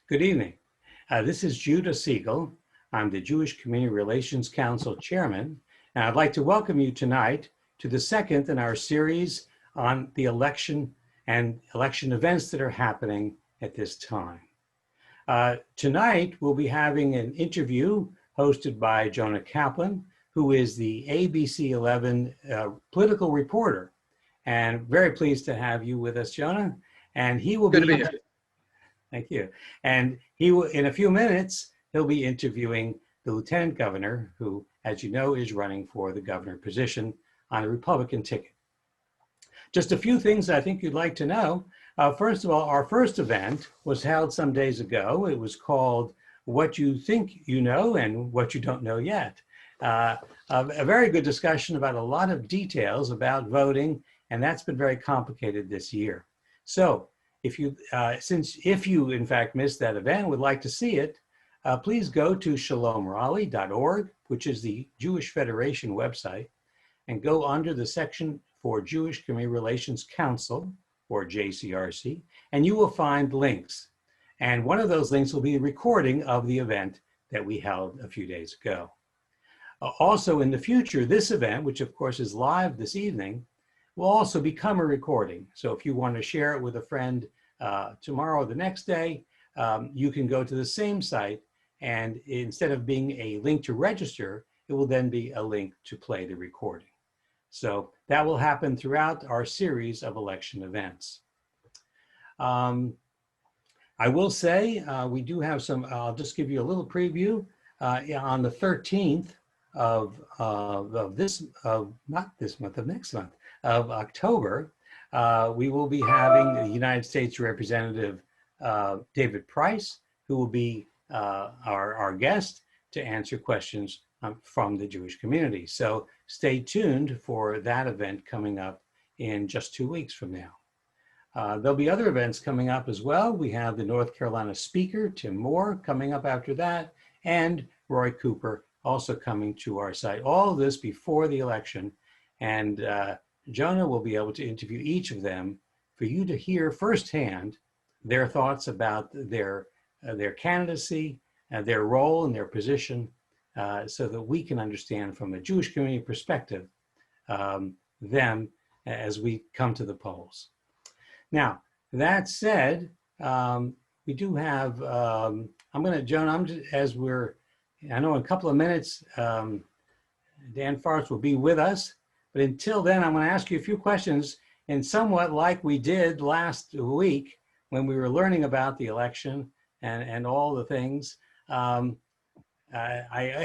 Good evening. This is Judah Siegel. I'm the Jewish Community Relations Council Chairman, and I'd like to welcome you tonight to the second in our series on the election and election events that are happening at this time. Tonight, we'll be having an interview hosted by Jonah Kaplan, who is the ABC11 political reporter. And very pleased to have you with us, Jonah. And he will Good to be here. Thank you. And he will, in a few minutes, he'll be interviewing the lieutenant governor, who, as you know, is running for the governor position on a Republican ticket. Just a few things I think you'd like to know. First of all, our first event was held some days ago. It was called What You Think You Know and What You Don't Know Yet. A very good discussion about a lot of details about voting, and that's been very complicated this year. So if you in fact missed that event, would like to see it, please go to shalomraleigh.org, which is the Jewish Federation website, and go under the section for Jewish Community Relations Council, or JCRC, and you will find links. And one of those links will be a recording of the event that we held a few days ago. Also in the future, this event, which of course is live this evening, will also become a recording. So if you want to share it with a friend tomorrow or the next day, you can go to the same site, and instead of being a link to register, it will then be a link to play the recording. So that will happen throughout our series of election events. I will say we do have some, I'll just give you a little preview. On the 13th next month, of October, we will be having the United States Representative David Price, who will be our guest to answer questions from the Jewish community. So stay tuned for that event coming up in just 2 weeks from now. There'll be other events coming up as well. We have the North Carolina speaker, Tim Moore, coming up after that, and Roy Cooper also coming to our site. All of this before the election, and Jonah will be able to interview each of them for you to hear firsthand their thoughts about their candidacy, their role and their position, so that we can understand from a Jewish community perspective them as we come to the polls. Now, that said, we do have, Jonah, I know in a couple of minutes, Dan Farts will be with us. But until then, I'm going to ask you a few questions, and somewhat like we did last week when we were learning about the election and all the things. I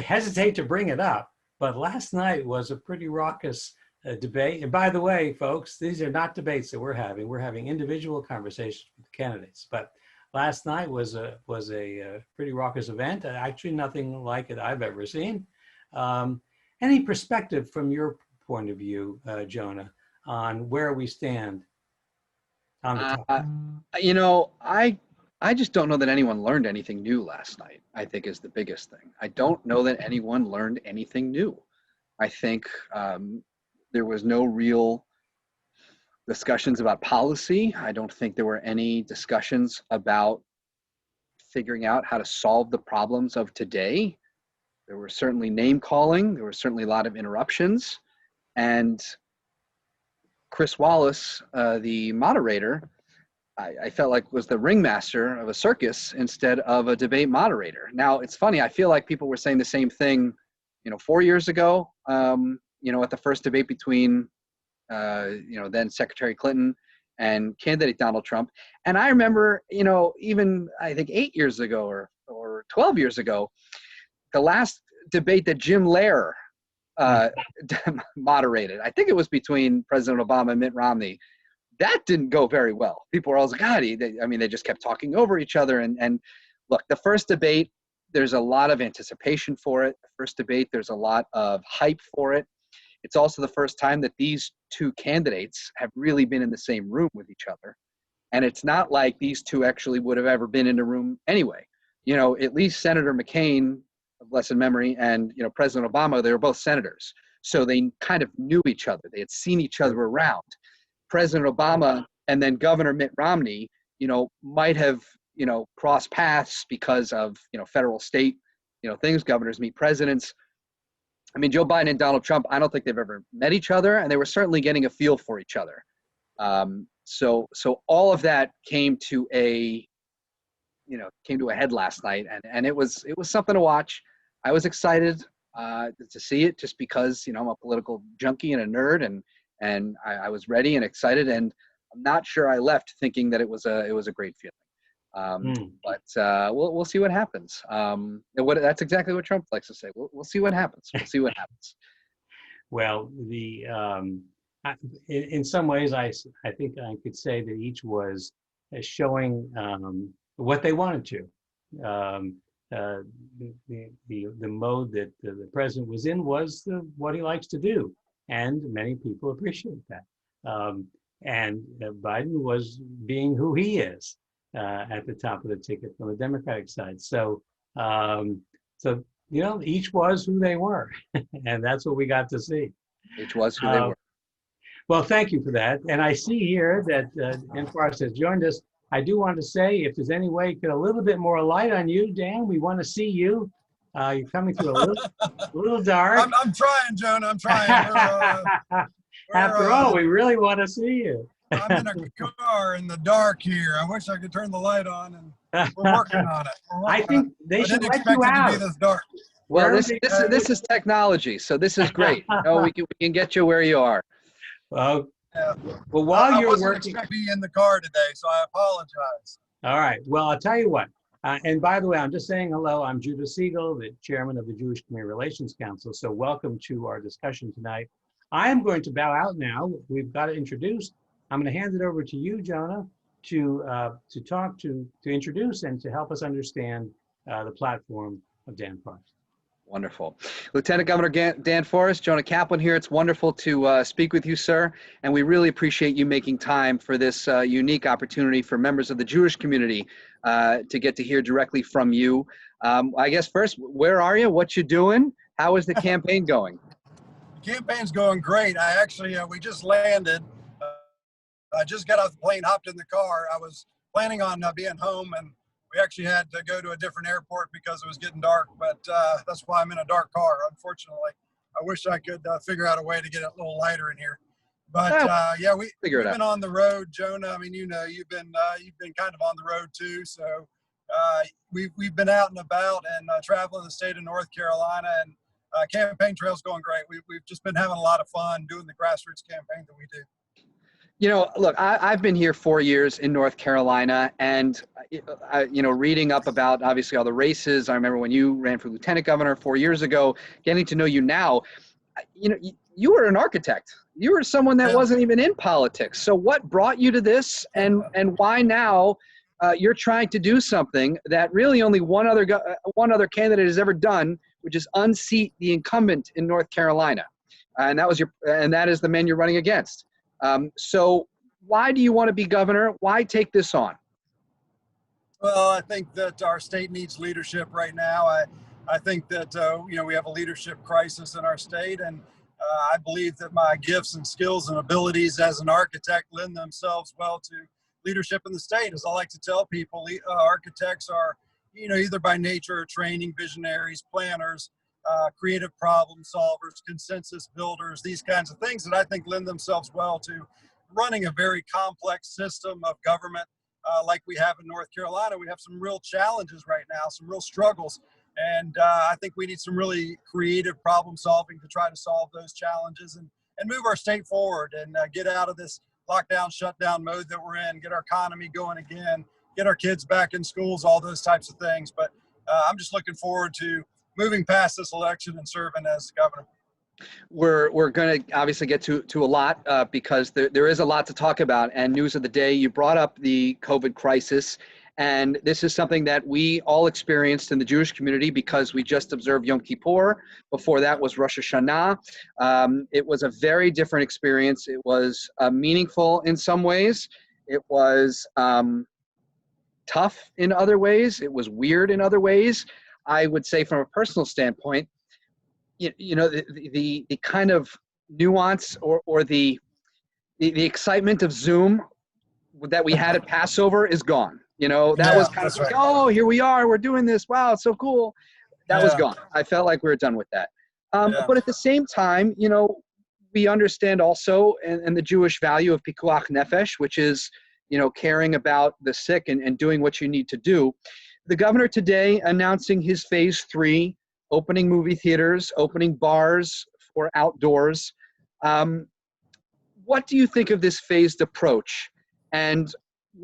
hesitate to bring it up, but last night was a pretty raucous debate. And by the way, folks, these are not debates that we're having. We're having individual conversations with candidates. But last night was a pretty raucous event. Actually, nothing like it I've ever seen. Any perspective from your point of view, Jonah, on where we stand on the topic? You know, I just don't know that anyone learned anything new last night, I think is the biggest thing. I don't know that anyone learned anything new. I think there was no real discussions about policy. I don't think there were any discussions about figuring out how to solve the problems of today. There were certainly name calling. There were certainly a lot of interruptions. And Chris Wallace, the moderator, I felt like was the ringmaster of a circus instead of a debate moderator. Now, it's funny. I feel like people were saying the same thing, 4 years ago, at the first debate between, then Secretary Clinton and candidate Donald Trump. And I remember, even I think 8 years ago or 12 years ago, the last debate that Jim Lehrer moderated. I think it was between President Obama and Mitt Romney. That didn't go very well. People were always like, God, they just kept talking over each other. And look, the first debate, there's a lot of anticipation for it. The first debate, there's a lot of hype for it. It's also the first time that these two candidates have really been in the same room with each other. And it's not like these two actually would have ever been in a room anyway. At least Senator McCain, of blessed memory, and President Obama, they were both senators, so they kind of knew each other. They had seen each other around. President Obama and then Governor Mitt Romney, might have cross paths because of, federal, state, things. Governors meet presidents. I mean, Joe Biden and Donald Trump, I don't think they've ever met each other, and they were certainly getting a feel for each other. So all of that came to a head last night, and it was something to watch. I was excited to see it, just because I'm a political junkie and a nerd, and I was ready and excited, and I'm not sure I left thinking that it was a great feeling. But we'll see what happens. That's exactly what Trump likes to say. We'll see what happens. We'll see what happens. Well, in some ways, I think I could say that each was showing what they wanted to. The mode that the president was in was what he likes to do, and many people appreciate that. And Biden was being who he is at the top of the ticket from the Democratic side. So each was who they were, and that's what we got to see. Each was who they were. Well, thank you for that. And I see here that DiFiore has joined us. I do want to say, if there's any way you get a little bit more light on you, Dan, we want to see you. You're coming through a little dark. I'm trying, Jonah. I'm trying. After all, we really want to see you. I'm in a car in the dark here. I wish I could turn the light on, and we're working on it. I think they should let you out. out. To be this dark. Well, this is technology, so this is great. We can get you where you are. Well, yeah. Well, while you're wasn't working, expecting to be in the car today, so I apologize. All right. Well, I'll tell you what. And by the way, I'm just saying hello. I'm Judah Siegel, the chairman of the Jewish Community Relations Council. So welcome to our discussion tonight. I am going to bow out now. We've got to introduce. I'm going to hand it over to you, Jonah, to introduce and to help us understand the platform of Dan Forest. Wonderful. Lieutenant Governor Dan Forest, Jonah Kaplan here. It's wonderful to speak with you, sir. And we really appreciate you making time for this unique opportunity for members of the Jewish community to get to hear directly from you. I guess first, where are you? What you doing? How is the campaign going? The campaign's going great. I actually, we just landed. I just got off the plane, hopped in the car. I was planning on being home, and we actually had to go to a different airport because it was getting dark, but that's why I'm in a dark car, unfortunately. I wish I could figure out a way to get it a little lighter in here. But yeah, we've been on the road, Jonah. I mean, you've been kind of on the road too. So we've been out and about and traveling the state of North Carolina, and campaign trail's going great. We've just been having a lot of fun doing the grassroots campaign that we do. Look, I've been here 4 years in North Carolina, and, reading up about, obviously, all the races. I remember when you ran for lieutenant governor 4 years ago, getting to know you now, you were an architect. You were someone that wasn't even in politics. So what brought you to this, and why now you're trying to do something that really only one other candidate has ever done, which is unseat the incumbent in North Carolina. And that is the man you're running against. So why do you want to be governor? Why take this on? Well, I think that our state needs leadership right now. I think that, we have a leadership crisis in our state, and I believe that my gifts and skills and abilities as an architect lend themselves well to leadership in the state. As I like to tell people, architects are, either by nature or training, visionaries, planners, creative problem solvers, consensus builders, these kinds of things that I think lend themselves well to running a very complex system of government like we have in North Carolina. We have some real challenges right now, some real struggles. And I think we need some really creative problem solving to try to solve those challenges and move our state forward and get out of this lockdown, shutdown mode that we're in, get our economy going again, get our kids back in schools, all those types of things. But I'm just looking forward to moving past this election and serving as governor. We're going to obviously get to a lot because there is a lot to talk about. And news of the day, you brought up the COVID crisis. And this is something that we all experienced in the Jewish community because we just observed Yom Kippur. Before that was Rosh Hashanah. It was a very different experience. It was meaningful in some ways. It was tough in other ways. It was weird in other ways. I would say from a personal standpoint, the kind of nuance or the excitement of Zoom that we had at Passover is gone. You know, that Yeah, was kind of that's like, right. oh, here we are, we're doing this. Wow, it's so cool. That was Yeah, gone. I felt like we were done with that. yeah, But at the same time, you know, we understand also and the Jewish value of pikuach nefesh, which is, you know, caring about the sick and doing what you need to do. The governor today announcing his phase 3, opening movie theaters, opening bars for outdoors. Um, what do you think of this phased approach? And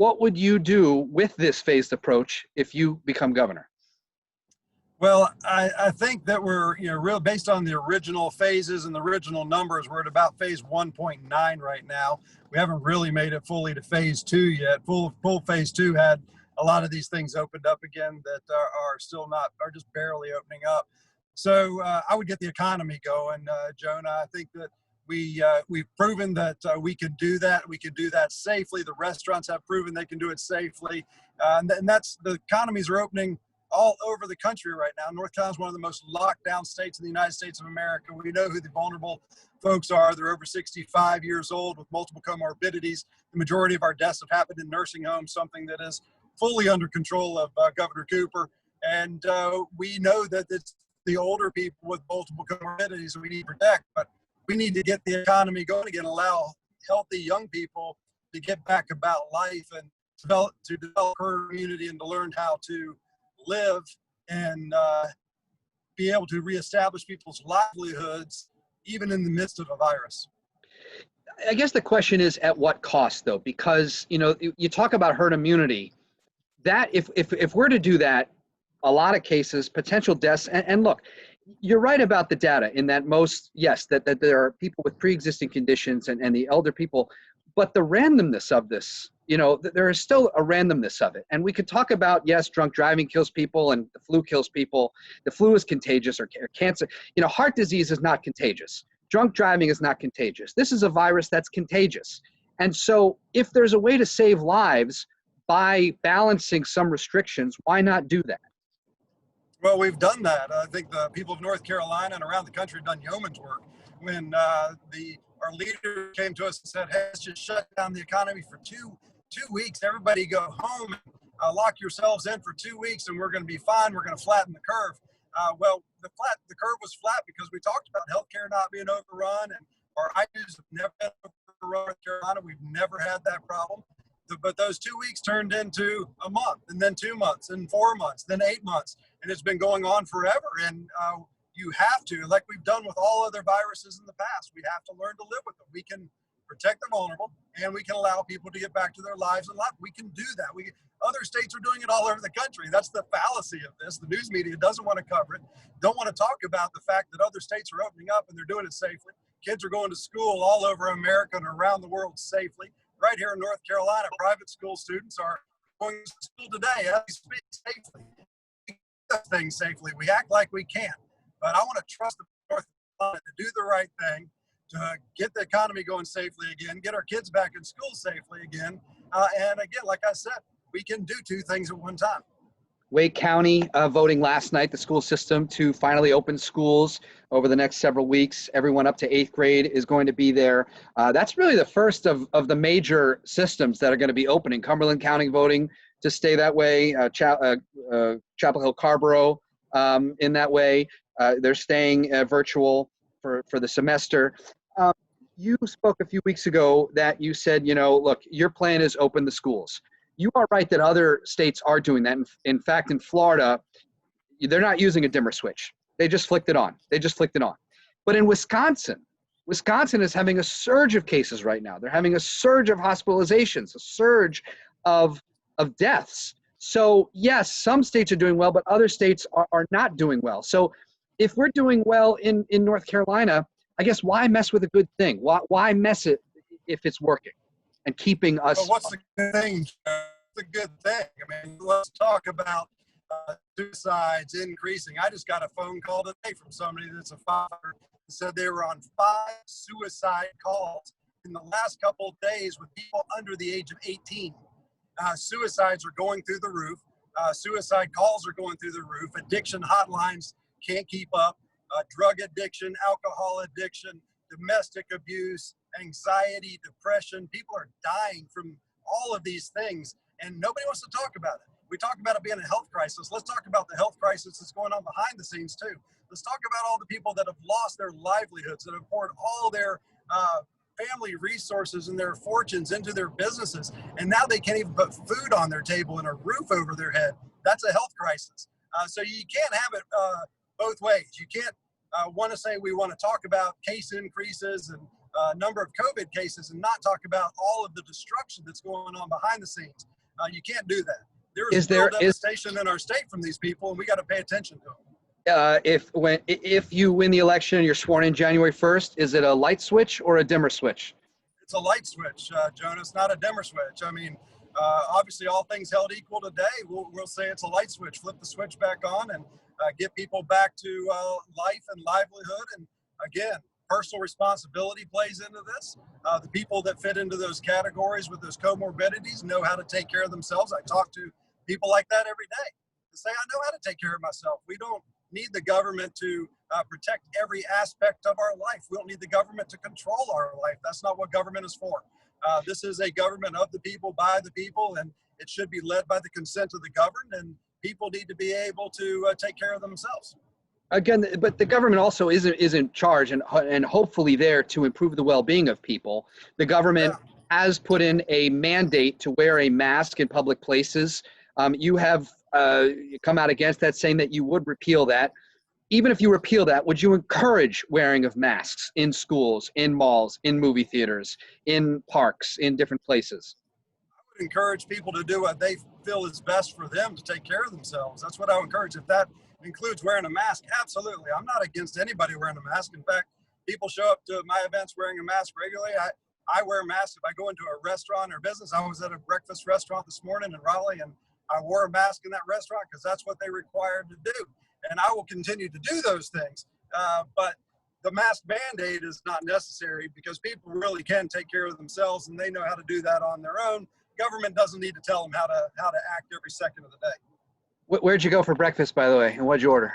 what would you do with this phased approach if you become governor? well, I think that we're, you know, real based on the original phases and the original numbers, we're at about phase 1.9 right now. We haven't really made it fully to phase 2 yet. Full phase 2 had a lot of these things opened up again that are still not, are just barely opening up. So I would get the economy going, Jonah. I think that we've proven that we can do that. We can do that safely. The restaurants have proven they can do it safely, and that's the economies are opening all over the country right now. North Carolina is one of the most locked down states in the United States of America. We know who the vulnerable folks are. They're over 65 years old with multiple comorbidities. The majority of our deaths have happened in nursing homes, something that is fully under control of Governor Cooper. And we know that it's the older people with multiple comorbidities we need to protect, but we need to get the economy going again, allow healthy young people to get back about life and develop her community and to learn how to live and be able to reestablish people's livelihoods, even in the midst of a virus. I guess the question is at what cost, though? Because, you know, you talk about herd immunity. That if we're to do that, a lot of cases, potential deaths, and look, you're right about the data in that most, yes, that there are people with pre-existing conditions and the elder people, but the randomness of this, you know, there is still a randomness of it. And we could talk about, yes, drunk driving kills people and the flu kills people. The flu is contagious or cancer. You know, heart disease is not contagious. Drunk driving is not contagious. This is a virus that's contagious. And so if there's a way to save lives by balancing some restrictions, why not do that? Well, we've done that. I think the people of North Carolina and around the country have done yeoman's work. When our leader came to us and said, "Hey, let's just shut down the economy for two weeks. Everybody go home and lock yourselves in for 2 weeks, and we're going to be fine. We're going to flatten the curve." Well, the curve was flat because we talked about healthcare not being overrun, and our IUs have never been overrun in North Carolina. We've never had that problem. But those 2 weeks turned into a month, and then 2 months, and 4 months, then 8 months, and it's been going on forever. And you have to, like we've done with all other viruses in the past, we have to learn to live with them. We can protect the vulnerable, and we can allow people to get back to their lives and life. We can do that. Other states are doing it all over the country. That's the fallacy of this. The news media doesn't want to cover it, don't want to talk about the fact that other states are opening up and they're doing it safely. Kids are going to school all over America and around the world safely. Right here in North Carolina, private school students are going to school today as we speak safely. We do things safely. We act like we can. But I want to trust the North Carolina to do the right thing, to get the economy going safely again, get our kids back in school safely again. And again, like I said, we can do two things at one time. Wake County voting last night, the school system, to finally open schools over the next several weeks. Everyone up to 8th grade is going to be there. That's really the first of the major systems that are going to be opening. Cumberland County voting to stay that way. Chapel Hill Carborough in that way. They're staying virtual for the semester. You spoke a few weeks ago that you said, you know, look, your plan is open the schools. You are right that other states are doing that. In fact, in Florida, they're not using a dimmer switch. They just flicked it on. But in Wisconsin is having a surge of cases right now. They're having a surge of hospitalizations, a surge of deaths. So yes, some states are doing well, but other states are not doing well. So if we're doing well in North Carolina, I guess why mess with a good thing? Why mess it if it's working and keeping us? But what's the good thing? The good thing. I mean, let's talk about suicides increasing. I just got a phone call today from somebody that's a father that said they were on 5 suicide calls in the last couple of days with people under the age of 18. Suicides are going through the roof. Suicide calls are going through the roof. Addiction hotlines can't keep up. Drug addiction, alcohol addiction, domestic abuse, anxiety, depression. People are dying from all of these things. and nobody wants to talk about it. We talk about it being a health crisis. Let's talk about the health crisis that's going on behind the scenes too. Let's talk about all the people that have lost their livelihoods, that have poured all their family resources and their fortunes into their businesses, and now they can't even put food on their table and a roof over their head. That's a health crisis. So you can't have it both ways. You can't want to say we want to talk about case increases and number of COVID cases and not talk about all of the destruction that's going on behind the scenes. You can't do that. There's real devastation in our state from these people, and we got to pay attention to them. If you win the election and you're sworn in January 1st, is it a light switch or a dimmer switch? It's a light switch, Jonah. It's not a dimmer switch. I mean, obviously, all things held equal today, we'll say it's a light switch. Flip the switch back on and get people back to life and livelihood. And again, personal responsibility plays into this. The people that fit into those categories with those comorbidities know how to take care of themselves. I talk to people like that every day. They say, I know how to take care of myself. We don't need the government to protect every aspect of our life. We don't need the government to control our life. That's not what government is for. This is a government of the people, by the people, and it should be led by the consent of the governed, and people need to be able to take care of themselves. Again, but the government also is in charge and hopefully there to improve the well-being of people. The government has put in a mandate to wear a mask in public places. You have come out against that, saying that you would repeal that. Even if you repeal that, would you encourage wearing of masks in schools, in malls, in movie theaters, in parks, in different places? I would encourage people to do what they feel is best for them to take care of themselves. That's what I would encourage. If that includes wearing a mask, absolutely. I'm not against anybody wearing a mask. In fact, people show up to my events wearing a mask regularly. I wear masks if I go into a restaurant or business. I was at a breakfast restaurant this morning in Raleigh, and I wore a mask in that restaurant because that's what they required to do. And I will continue to do those things. But the mask mandate is not necessary because people really can take care of themselves and they know how to do that on their own. Government doesn't need to tell them how to act every second of the day. Where'd you go for breakfast, by the way, and what'd you order?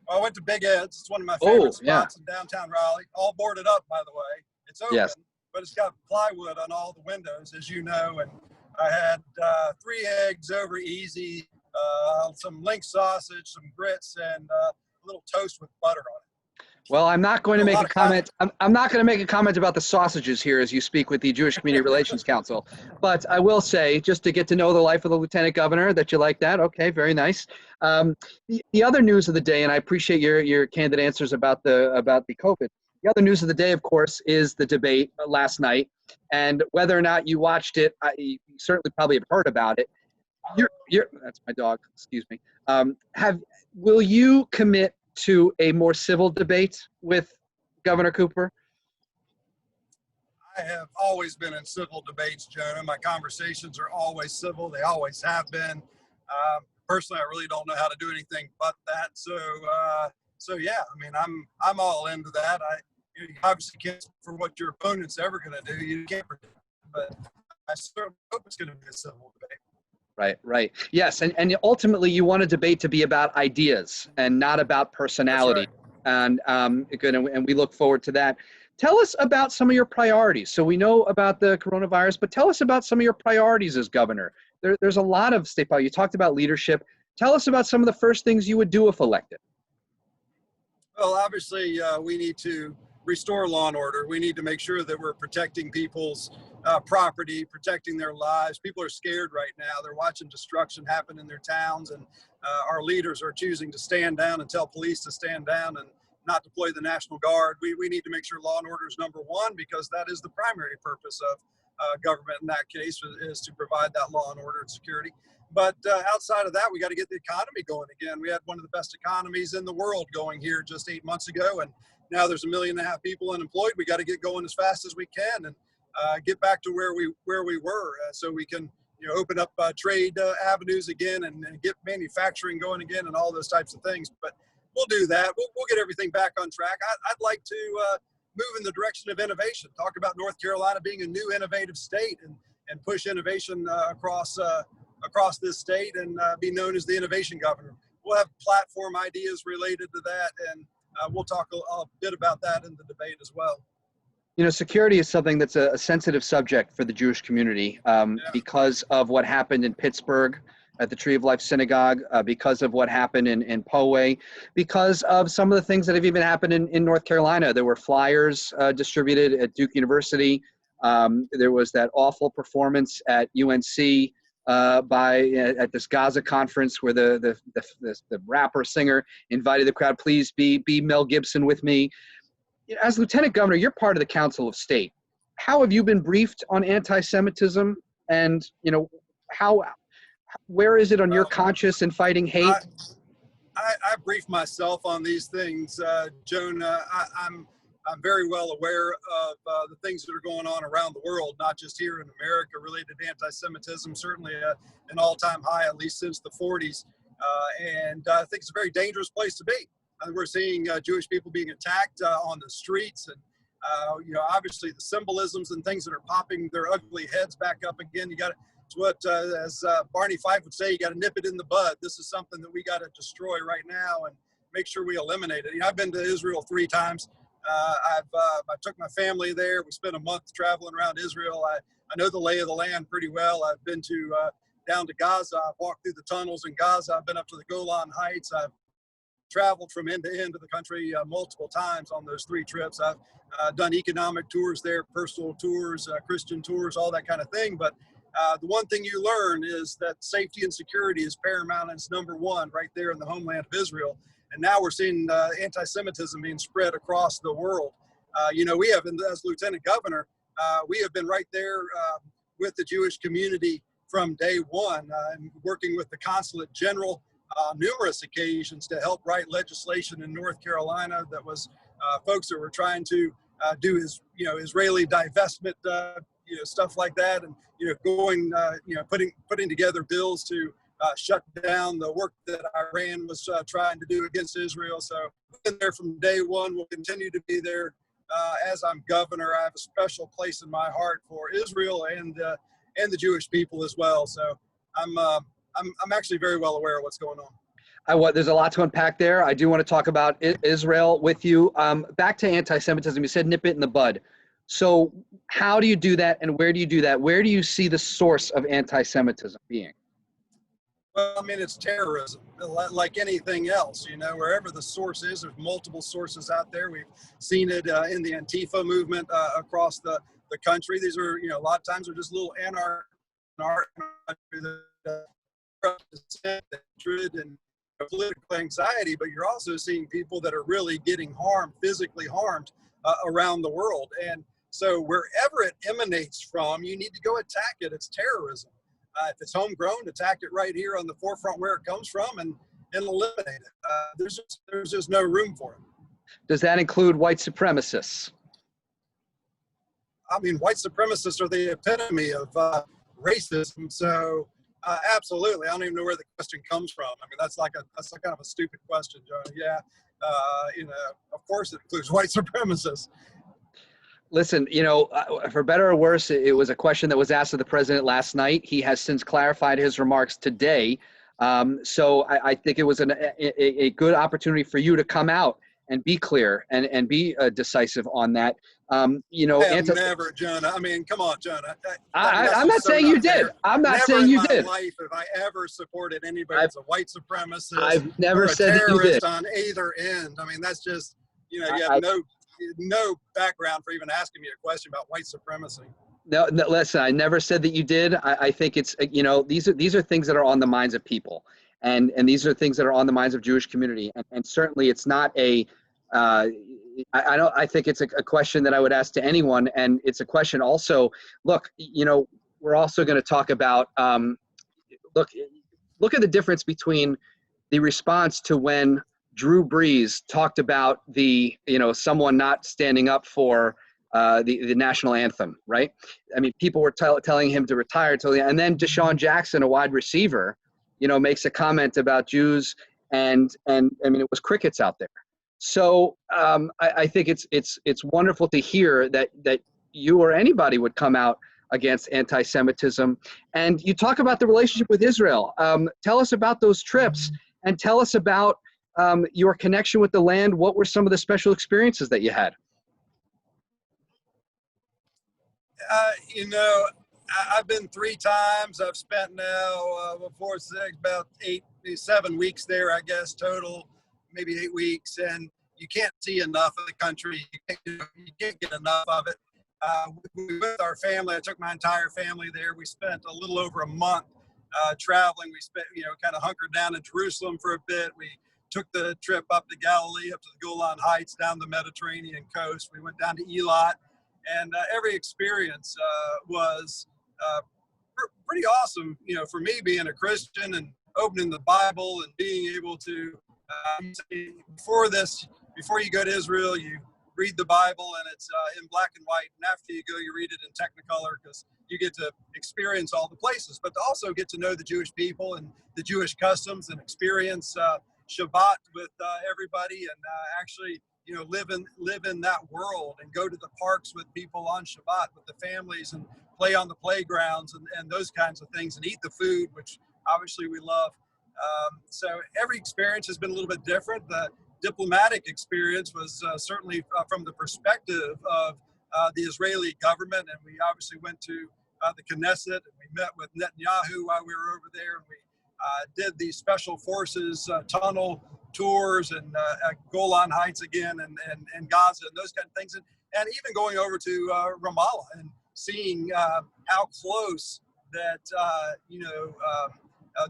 Well, I went to Big Ed's. It's one of my favorite spots in downtown Raleigh. All boarded up, by the way. It's open, but it's got plywood on all the windows, as you know. And I had 3 eggs over easy, some link sausage, some grits, and a little toast with butter on it. Well, I'm not going to make a comment. I'm not going to make a comment about the sausages here as you speak with the Jewish Community Relations Council. But I will say, just to get to know the life of the Lieutenant Governor, that you like that. Okay, very nice. The other news of the day, and I appreciate your candid answers about the COVID. The other news of the day, of course, is the debate last night, and whether or not you watched it, you certainly probably have heard about it. That's my dog. Excuse me. Will you commit to a more civil debate with Governor Cooper? I have always been in civil debates, Jonah. My conversations are always civil. They always have been. Personally, I really don't know how to do anything but that. So yeah, I mean, I'm all into that. You obviously can't speak for what your opponent's ever going to do. You can't predict, but I certainly hope it's going to be a civil debate. Right. Yes, and ultimately you want a debate to be about ideas and not about personality. Right. And we look forward to that. Tell us about some of your priorities. So we know about the coronavirus, but tell us about some of your priorities as governor. There's a lot of state policy. You talked about leadership. Tell us about some of the first things you would do if elected. Well, obviously, we need to restore law and order. We need to make sure that we're protecting people's property, protecting their lives. People are scared right now. They're watching destruction happen in their towns, and our leaders are choosing to stand down and tell police to stand down and not deploy the National Guard. We need to make sure law and order is number one, because that is the primary purpose of government in that case, is to provide that law and order and security. But outside of that, we got to get the economy going again. We had one of the best economies in the world going here just 8 months ago, and now there's 1.5 million people unemployed. We got to get going as fast as we can and get back to where we were, so we can open up trade avenues again and get manufacturing going again and all those types of things. But we'll do that. We'll get everything back on track. I'd like to move in the direction of innovation. Talk about North Carolina being a new innovative state and push innovation across this state and be known as the innovation governor. We'll have platform ideas related to that, and we'll talk a bit about that in the debate as well. You know, security is something that's a sensitive subject for the Jewish community because of what happened in Pittsburgh at the Tree of Life Synagogue, because of what happened in Poway, because of some of the things that have even happened in North Carolina. There were flyers distributed at Duke University. There was that awful performance at UNC at this Gaza conference where the rapper singer invited the crowd, please be Mel Gibson with me. As Lieutenant Governor, you're part of the Council of State. How have you been briefed on anti-Semitism, and where is it on your conscience in fighting hate? I brief myself on these things, Jonah. I'm very well aware of the things that are going on around the world, not just here in America, related to anti-Semitism. Certainly an all-time high, at least since the 40s, and I think it's a very dangerous place to be. We're seeing Jewish people being attacked on the streets, and obviously the symbolisms and things that are popping their ugly heads back up again. It's what, as Barney Fife would say, you got to nip it in the bud. This is something that we got to destroy right now and make sure we eliminate it. I've been to Israel 3 times. I took my family there. We spent a month traveling around Israel. I know the lay of the land pretty well. I've been down to Gaza. I've walked through the tunnels in Gaza. I've been up to the Golan Heights. I've traveled from end to end of the country multiple times on those 3 trips. I've done economic tours there, personal tours, Christian tours, all that kind of thing. But the one thing you learn is that safety and security is paramount, and it's #1 right there in the homeland of Israel. And now we're seeing anti-Semitism being spread across the world. We have, as Lieutenant Governor, we have been right there with the Jewish community from day one, and working with the Consulate General numerous occasions to help write legislation in North Carolina that was folks that were trying to do Israeli divestment, stuff like that, and putting together bills to shut down the work that Iran was trying to do against Israel. So we've been there from day one. We'll continue to be there. As I'm governor, I have a special place in my heart for Israel and the Jewish people as well. So I'm actually very well aware of what's going on. There's a lot to unpack there. I do want to talk about Israel with you. Back to anti-Semitism, you said nip it in the bud. So how do you do that, and where do you do that? Where do you see the source of anti-Semitism being? Well, I mean, it's terrorism, like anything else. Wherever the source is, there's multiple sources out there. We've seen it in the Antifa movement across the country. These are, a lot of times, they're just little hatred and political anxiety, but you're also seeing people that are really getting harmed, physically harmed around the world. And so wherever it emanates from, you need to go attack it. It's terrorism. If it's homegrown, attack it right here on the forefront where it comes from and eliminate it. There's just no room for it. Does that include white supremacists? I mean, white supremacists are the epitome of racism. So absolutely, I don't even know where the question comes from. I mean, that's kind of a stupid question, Jonah. Yeah, of course it includes white supremacists. Listen, for better or worse, it was a question that was asked of the president last night. He has since clarified his remarks today. So I think it was a good opportunity for you to come out and be clear and be decisive on that. Never, Jonah. I mean, come on, Jonah. I'm not saying you did. I'm not saying you did. Never in my life have I ever supported anybody that's a white supremacist. I've never said that you did. On either end. I mean, that's just, you have no background for even asking me a question about white supremacy. No, listen, I never said that you did. I think it's, these are things that are on the minds of people. And these are things that are on the minds of Jewish community. And certainly it's not I think it's a question that I would ask to anyone. And it's a question also, look, we're also going to talk about, look at the difference between the response to when Drew Brees talked about someone not standing up for the national anthem, right? I mean, people were telling him to retire and then Deshaun Jackson, a wide receiver, makes a comment about Jews and I mean, it was crickets out there. So I think it's wonderful to hear that you or anybody would come out against anti-Semitism. And you talk about the relationship with Israel. Tell us about those trips and tell us about your connection with the land. What were some of the special experiences that you had? You know, I've been 3 times. I've spent now before six, about 7 weeks there, I guess, total, maybe 8 weeks. And you can't see enough of the country. You can't get enough of it. With our family, I took my entire family there. We spent a little over a month traveling. We spent, kind of hunkered down in Jerusalem for a bit. We took the trip up to Galilee, up to the Golan Heights, down the Mediterranean coast. We went down to Eilat. And every experience was pretty awesome, for me being a Christian and opening the Bible and being able to, before you go to Israel, you read the Bible and it's in black and white. And after you go, you read it in Technicolor because you get to experience all the places, but to also get to know the Jewish people and the Jewish customs and experience Shabbat with everybody and actually live in that world and go to the parks with people on Shabbat with the families and play on the playgrounds and those kinds of things and eat the food, which obviously we love. So every experience has been a little bit different. The diplomatic experience was certainly from the perspective of the Israeli government, and we obviously went to the Knesset and we met with Netanyahu while we were over there, and we did the special forces tunnel tours and Golan Heights again and Gaza and those kind of things. And even going over to Ramallah and seeing how close that,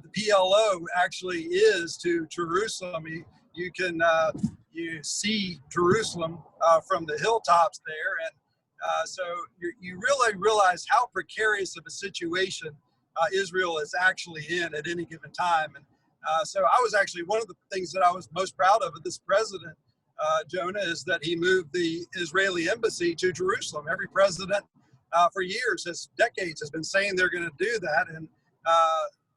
the PLO actually is to Jerusalem. You can you see Jerusalem from the hilltops there. And so you really realize how precarious of a situation Israel is actually in at any given time. And so I was actually, one of the things that I was most proud of this president, Jonah, is that he moved the Israeli embassy to Jerusalem. Every president for years, decades, has been saying they're going to do that. And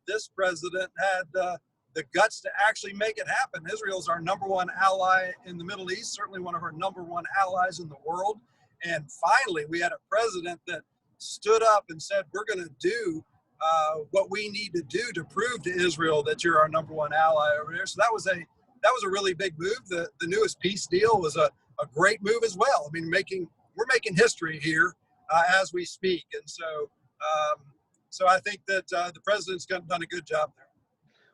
this president had the guts to actually make it happen. Israel's our #1 ally in the Middle East, certainly one of our #1 allies in the world. And finally, we had a president that stood up and said, we're going to do what we need to do to prove to Israel that you're our #1 ally over there. So that was a really big move. The newest peace deal was a great move as well. I mean, we're making history here as we speak. And so I think that the president's done a good job there.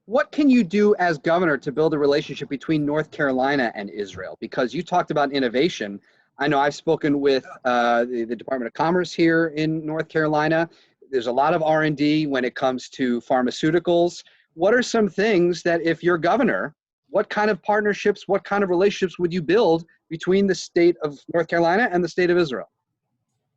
What can you do as governor to build a relationship between North Carolina and Israel? Because you talked about innovation. I know I've spoken with the Department of Commerce here in North Carolina. There's a lot of R&D when it comes to pharmaceuticals. What are some things that, if you're governor, what kind of partnerships, what kind of relationships would you build between the state of North Carolina and the state of Israel?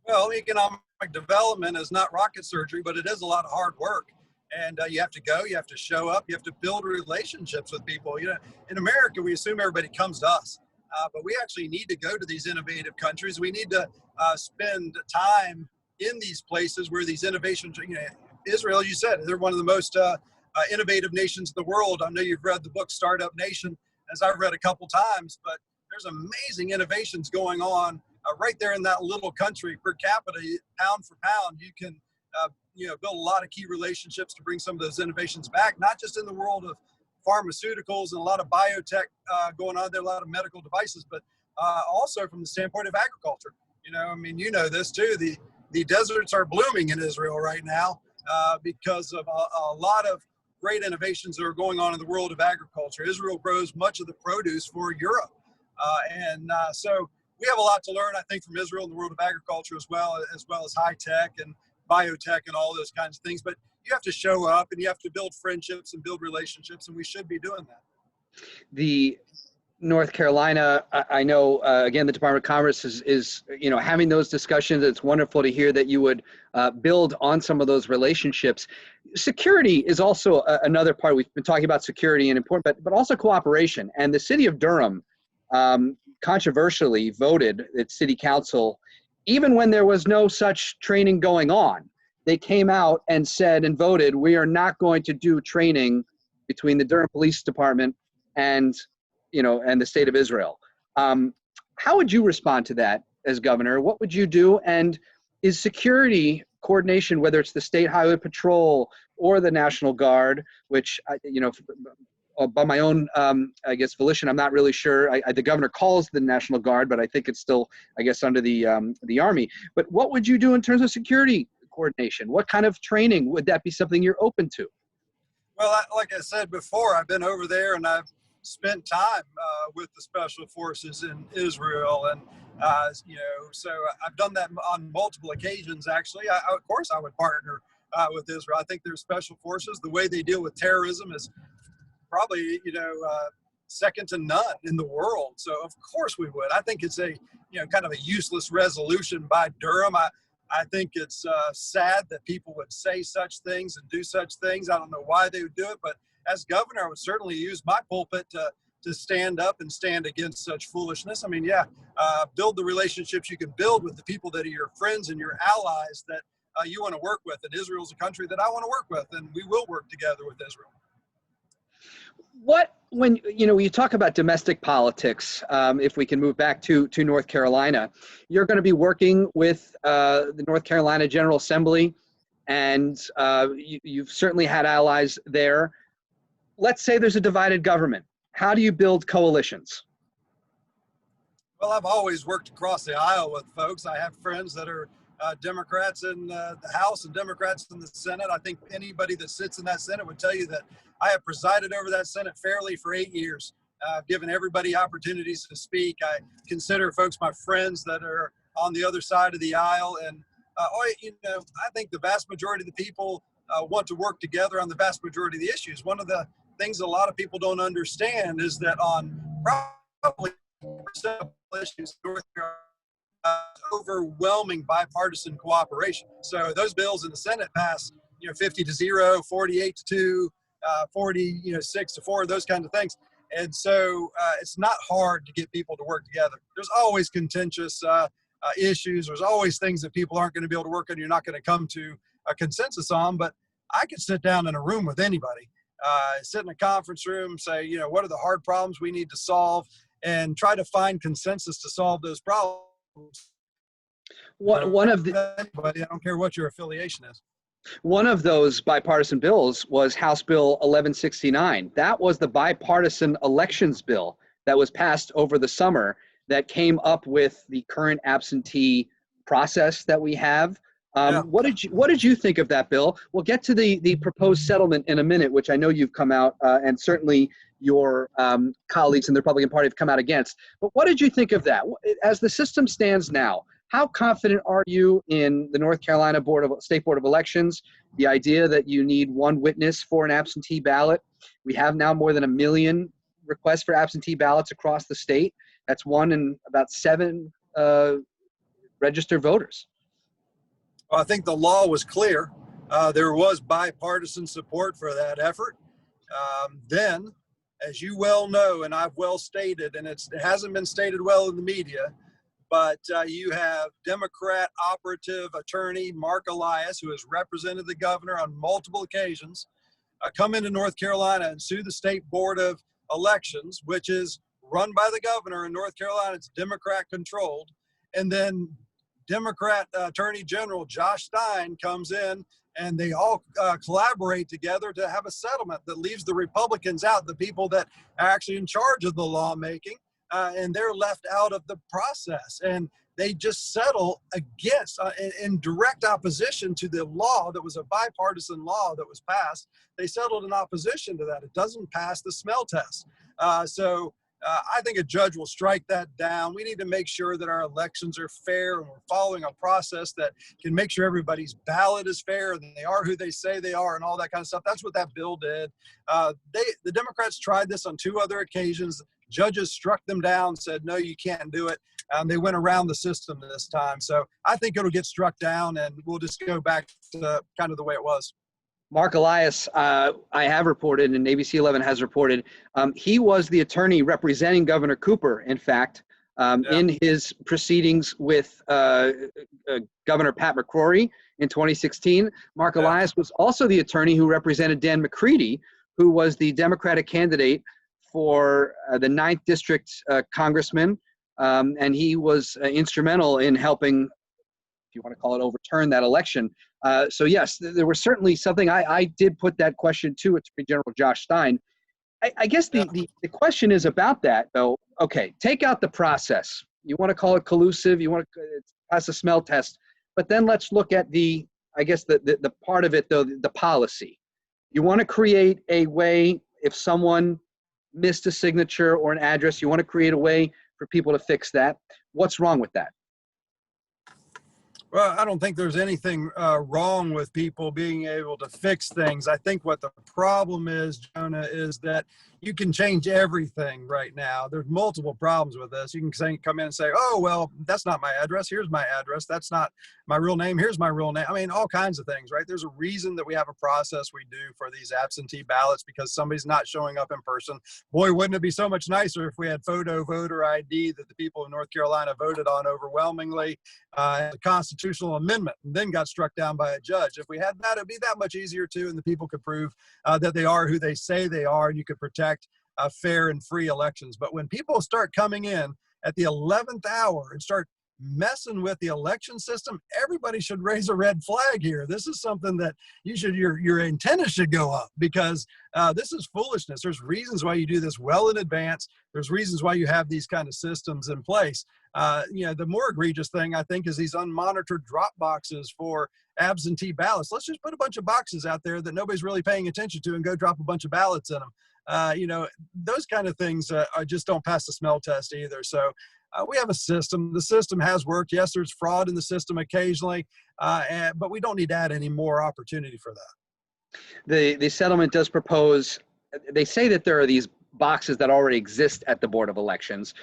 Well, economic development is not rocket surgery, but it is a lot of hard work. And you have to go, you have to show up, you have to build relationships with people. In America, we assume everybody comes to us, but we actually need to go to these innovative countries. We need to spend time in these places where these innovations, Israel, you said, they're one of the most innovative nations in the world. I know you've read the book Startup Nation, as I've read a couple times, but there's amazing innovations going on right there in that little country. Per capita, pound for pound, you can build a lot of key relationships to bring some of those innovations back, not just in the world of pharmaceuticals and a lot of biotech going on there, a lot of medical devices, but also from the standpoint of agriculture. This too, the deserts are blooming in Israel right now because of a lot of great innovations that are going on in the world of agriculture. Israel grows much of the produce for Europe. So we have a lot to learn, I think, from Israel in the world of agriculture as well as high tech and biotech and all those kinds of things. But you have to show up and you have to build friendships and build relationships, and we should be doing that. The North Carolina, I know, again, the Department of Commerce is having those discussions. It's wonderful to hear that you would build on some of those relationships. Security is also another part. We've been talking about security and important, but also cooperation. And the city of Durham controversially voted its city council, even when there was no such training going on. They came out and said and voted, we are not going to do training between the Durham Police Department and the state of Israel. How would you respond to that as governor? What would you do? And is security coordination, whether it's the State Highway Patrol or the National Guard, which, by my own, I guess, volition, I'm not really sure. The governor calls the National Guard, but I think it's still, I guess, under the Army. But what would you do in terms of security coordination? What kind of training would that be something you're open to? Well, like I said before, I've been over there and I've spent time with the special forces in Israel, and so I've done that on multiple occasions. Actually, of course, I would partner with Israel. I think their special forces, the way they deal with terrorism, is probably second to none in the world. So of course we would. I think it's a kind of a useless resolution by Durham. I think it's sad that people would say such things and do such things. I don't know why they would do it, but as governor, I would certainly use my pulpit to stand up and stand against such foolishness. I mean, build the relationships you can build with the people that are your friends and your allies that you want to work with. And Israel's a country that I want to work with, and we will work together with Israel. When you talk about domestic politics, if we can move back to North Carolina, you're going to be working with the North Carolina General Assembly, and you've certainly had allies there. Let's say there's a divided government. How do you build coalitions? Well, I've always worked across the aisle with folks. I have friends that are Democrats in the House and Democrats in the Senate. I think anybody that sits in that Senate would tell you that I have presided over that Senate fairly for 8 years. I've given everybody opportunities to speak. I consider folks my friends that are on the other side of the aisle. And, I think the vast majority of the people want to work together on the vast majority of the issues. One of the things a lot of people don't understand is that on probably issues, North Carolina, overwhelming bipartisan cooperation. So those bills in the Senate pass, 50-0, 48-2, 46-4, those kinds of things. And so it's not hard to get people to work together. There's always contentious issues. There's always things that people aren't going to be able to work on. You're not going to come to a consensus on, but I could sit down in a room with anybody, sit in a conference room, say, what are the hard problems we need to solve, and try to find consensus to solve those problems. One of the, anybody, I don't care what your affiliation is. One of those bipartisan bills was House Bill 1169. That was the bipartisan elections bill that was passed over the summer that came up with the current absentee process that we have. What did you think of that bill? We'll get to the proposed settlement in a minute, which I know you've come out and certainly your colleagues in the Republican Party have come out against. But what did you think of that? As the system stands now, how confident are you in the North Carolina State Board of Elections, the idea that you need one witness for an absentee ballot? We have now more than 1 million requests for absentee ballots across the state. That's 1 in about 7 registered voters. Well, I think the law was clear. There was bipartisan support for that effort. Then, as you well know, and I've well stated, and it hasn't been stated well in the media, but you have Democrat operative attorney Mark Elias, who has represented the governor on multiple occasions, come into North Carolina and sue the State Board of Elections, which is run by the governor in North Carolina. It's Democrat controlled. And then Democrat Attorney General Josh Stein comes in, and they all collaborate together to have a settlement that leaves the Republicans out, the people that are actually in charge of the lawmaking, and they're left out of the process. And they just settle against, in direct opposition to the law that was a bipartisan law that was passed. They settled in opposition to that. It doesn't pass the smell test. I think a judge will strike that down. We need to make sure that our elections are fair, and we're following a process that can make sure everybody's ballot is fair and they are who they say they are and all that kind of stuff. That's what that bill did. The Democrats tried this on 2 other occasions. Judges struck them down, said, no, you can't do it. They went around the system this time. So I think it'll get struck down, and we'll just go back to kind of the way it was. Mark Elias, I have reported, and ABC11 has reported, he was the attorney representing Governor Cooper, in fact, in his proceedings with Governor Pat McCrory in 2016. Mark Elias was also the attorney who represented Dan McCready, who was the Democratic candidate for the 9th District congressman, and he was instrumental in helping, if you want to call it, overturn that election. So yes, there was certainly something. I did put that question to Attorney General Josh Stein. I guess the question is about that, though. Okay, take out the process. You want to call it collusive, you want to pass a smell test, but then let's look at I guess the part of it, though, the policy. You want to create a way, if someone missed a signature or an address, you want to create a way for people to fix that. What's wrong with that? Well, I don't think there's anything wrong with people being able to fix things. I think what the problem is, Jonah, is that you can change everything right now. There's multiple problems with this. You can come in and say, oh, well, that's not my address. Here's my address. That's not my real name. Here's my real name. I mean, all kinds of things, right? There's a reason that we have a process we do for these absentee ballots, because somebody's not showing up in person. Boy, wouldn't it be so much nicer if we had photo voter ID that the people of North Carolina voted on overwhelmingly as a constitutional amendment and then got struck down by a judge. If we had that, it'd be that much easier too, and the people could prove that they are who they say they are, and you could protect fair and free elections. But when people start coming in at the 11th hour and start messing with the election system, everybody should raise a red flag here. This is something that your antenna should go up, because this is foolishness. There's reasons why you do this well in advance. There's reasons why you have these kind of systems in place. The more egregious thing, I think, is these unmonitored drop boxes for absentee ballots. Let's just put a bunch of boxes out there that nobody's really paying attention to and go drop a bunch of ballots in them. Those kind of things just don't pass the smell test either. So we have a system. The system has worked. Yes, there's fraud in the system occasionally, but we don't need to add any more opportunity for that. The settlement does propose, they say that there are these boxes that already exist at the Board of Elections.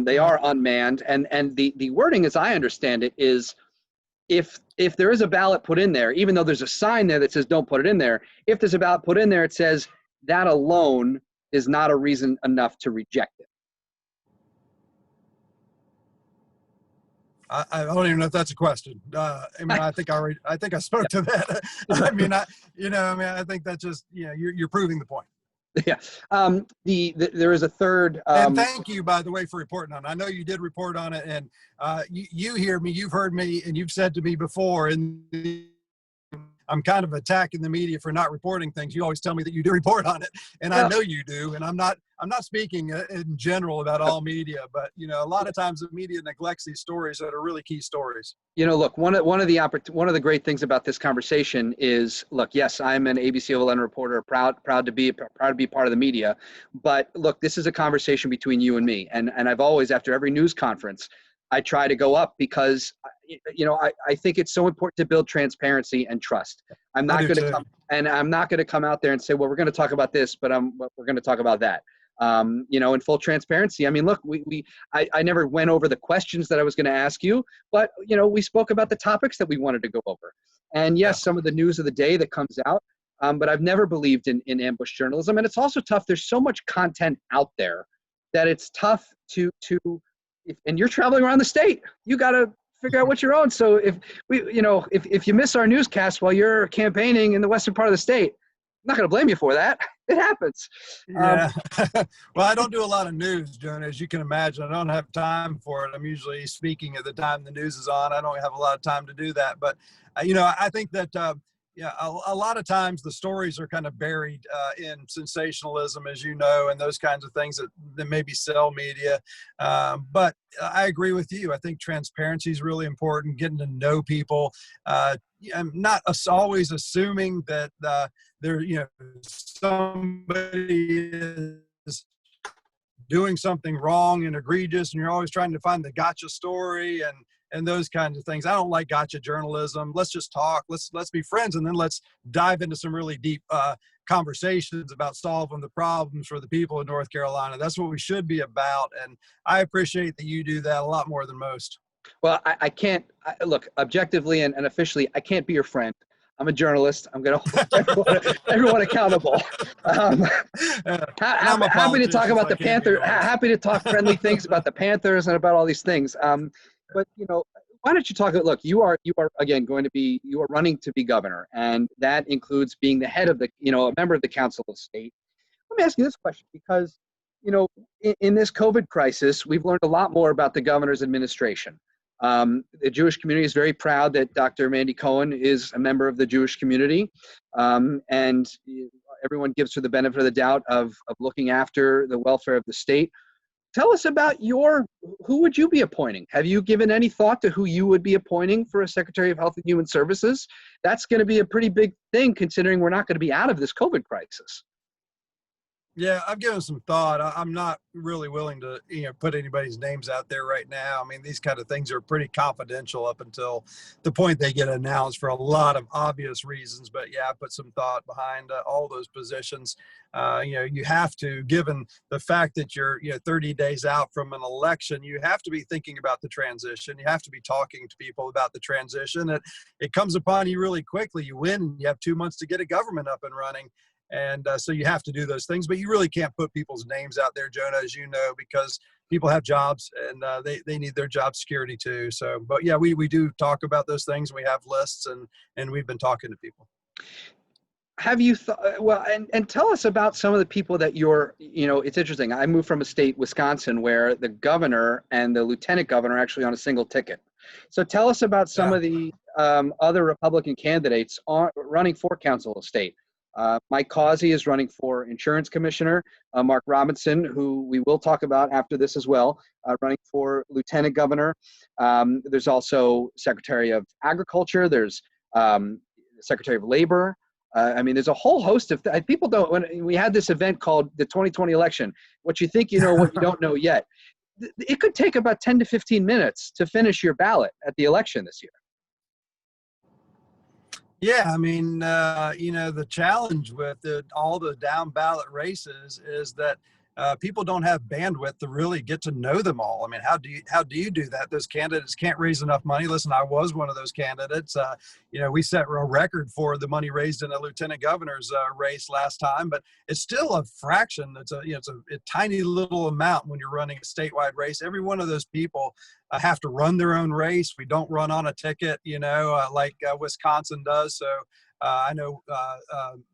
They are unmanned, and the wording, as I understand it, is if there is a ballot put in there, even though there's a sign there that says don't put it in there, if there's a ballot put in there, it says that alone is not a reason enough to reject it. I don't even know if that's a question. I think I spoke to that. I think that's just, you're proving the point. Yeah. There is a third. And thank you, by the way, for reporting on it. I know you did report on it, and you hear me, you've heard me, and you've said to me before, I'm kind of attacking the media for not reporting things. You always tell me that you do report on it, and I know you do. And I'm not speaking in general about all media, but a lot of times the media neglects these stories that are really key stories. Look, one of the great things about this conversation is, look, yes, I'm an ABC11 reporter, proud to be part of the media, but look, this is a conversation between you and me, and I've always, after every news conference, I try to go up because I think it's so important to build transparency and trust. I'm not going to come out there and say, well, we're going to talk about this, but we're going to talk about that. In full transparency. I mean, look, I never went over the questions that I was going to ask you, but we spoke about the topics that we wanted to go over. And yes, some of the news of the day that comes out, but I've never believed in ambush journalism. And it's also tough. There's so much content out there that it's tough and you're traveling around the state, you got to figure out what your own. So if you miss our newscast while you're campaigning in the western part of the state, I'm not going to blame you for that. It happens. Yeah. Well, I don't do a lot of news, Jonah, as you can imagine. I don't have time for it. I'm usually speaking at the time the news is on. I don't have a lot of time to do that. But, I think that, a lot of times the stories are kind of buried in sensationalism, as you know, and those kinds of things that maybe sell media. But I agree with you. I think transparency is really important, getting to know people. I'm not always assuming that somebody is doing something wrong and egregious, and you're always trying to find the gotcha story and those kinds of things. I don't like gotcha journalism. Let's just talk. Let's be friends, and then let's dive into some really deep conversations about solving the problems for the people of North Carolina. That's what we should be about, and I appreciate that you do that a lot more than most. Well, I can't look objectively and officially. I can't be your friend. I'm a journalist. I'm going to hold everyone accountable. Happy to talk about the Panthers. Happy to talk friendly things about the Panthers and about all these things. But why don't you talk? Look, you are again you are running to be governor, and that includes being the head of the a member of the Council of State. Let me ask you this question, because in this COVID crisis, we've learned a lot more about the governor's administration. The Jewish community is very proud that Dr. Mandy Cohen is a member of the Jewish community, and everyone gives her the benefit of the doubt of looking after the welfare of the state. Tell us about who would you be appointing? Have you given any thought to who you would be appointing for a Secretary of Health and Human Services? That's going to be a pretty big thing considering we're not going to be out of this COVID crisis. Yeah, I've given some thought. I'm not really willing to, put anybody's names out there right now. I mean, these kind of things are pretty confidential up until the point they get announced for a lot of obvious reasons. But yeah, I put some thought behind all those positions. You have to, given the fact that you're, 30 days out from an election, you have to be thinking about the transition. You have to be talking to people about the transition. It comes upon you really quickly. You win, you have 2 months to get a government up and running. And so you have to do those things, but you really can't put people's names out there, Jonah, as you know, because people have jobs and they need their job security too. So, but yeah, we do talk about those things. We have lists and we've been talking to people. Have you thought, well, and tell us about some of the people that it's interesting. I moved from a state, Wisconsin, where the governor and the lieutenant governor are actually on a single ticket. So tell us about some of the other Republican candidates running for council of state. Mike Causey is running for insurance commissioner. Mark Robinson, who we will talk about after this as well, running for lieutenant governor. There's also Secretary of Agriculture. There's Secretary of Labor. I mean, there's a whole host of people don't. When we had this event called the 2020 election, what you think you know, what you don't know yet. It could take about 10 to 15 minutes to finish your ballot at the election this year. Yeah, I mean, the challenge with all the down ballot races is that people don't have bandwidth to really get to know them all. I mean, how do you do that? Those candidates can't raise enough money. Listen, I was one of those candidates. We set a record for the money raised in a lieutenant governor's race last time, but it's still a fraction. It's a tiny little amount when you're running a statewide race. Every one of those people have to run their own race. We don't run on a ticket, like Wisconsin does. So I know